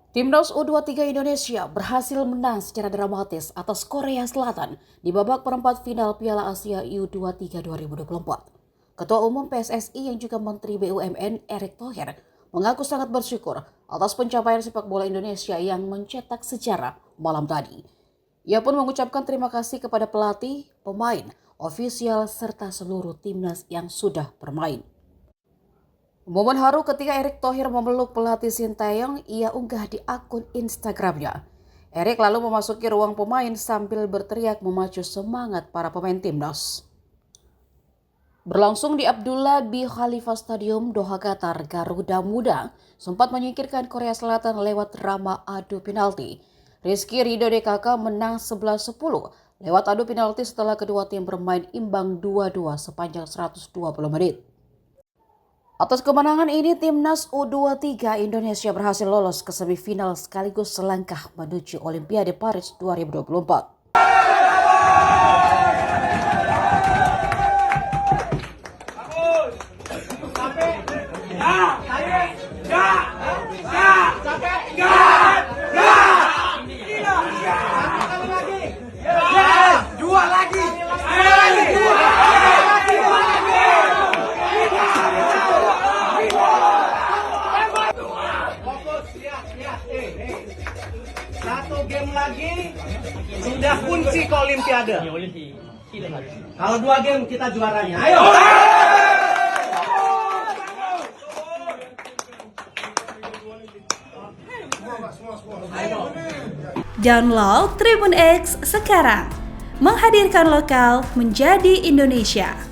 Timnas U23 Indonesia berhasil menang secara dramatis atas Korea Selatan di babak perempat final Piala Asia U23 2024. Ketua Umum PSSI yang juga Menteri BUMN Erick Thohir mengaku sangat bersyukur atas pencapaian sepak bola Indonesia yang mencetak sejarah malam tadi. Ia pun mengucapkan terima kasih kepada pelatih, pemain, ofisial, serta seluruh timnas yang sudah bermain. Momen haru ketika Erick Thohir memeluk pelatih Sinteyong ia unggah di akun Instagramnya. Erick lalu memasuki ruang pemain sambil berteriak memacu semangat para pemain timnas. Berlangsung di Abdullah bin Khalifa Stadium Doha Qatar, Garuda Muda sempat menyingkirkan Korea Selatan lewat drama adu penalti. Rizky Ridho DKK menang 11-10 lewat adu penalti setelah kedua tim bermain imbang 2-2 sepanjang 120 menit. Atas kemenangan ini, Timnas U23 Indonesia berhasil lolos ke semifinal sekaligus selangkah menuju Olimpiade Paris 2024. Satu game lagi sudah kunci ke Olimpiade. Kalau 2 game kita juaranya. Ayo. Download Tribun X sekarang. Menghadirkan lokal menjadi Indonesia.